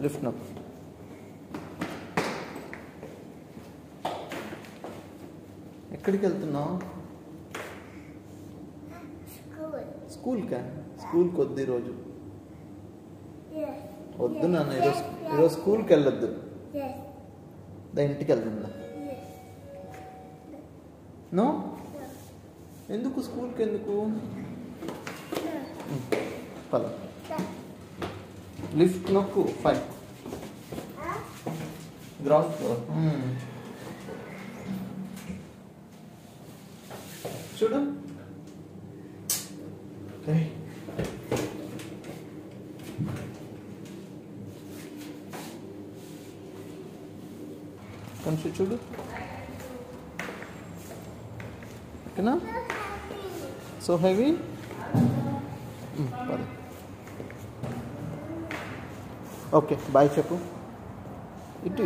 Lift నొక్కు. ఎక్కడికి వెళ్తున్నావు? స్కూల్కా? స్కూల్కి వద్దు ఈరోజు. వద్దు నాన్న, ఈరోజు స్కూల్కి వెళ్ళొద్దు. ఇంటికి వెళ్తుందా? నో. ఎందుకు స్కూల్కి ఎందుకు? పద. లిఫ్ట్ నొక్కు. 5 గ్రౌండ్ ఫ్లోర్. చూడు. కొంచెం చూడు. ఓకేనా? So heavy. పద. ఓకే బాయ్ చెప్పు. ఇటు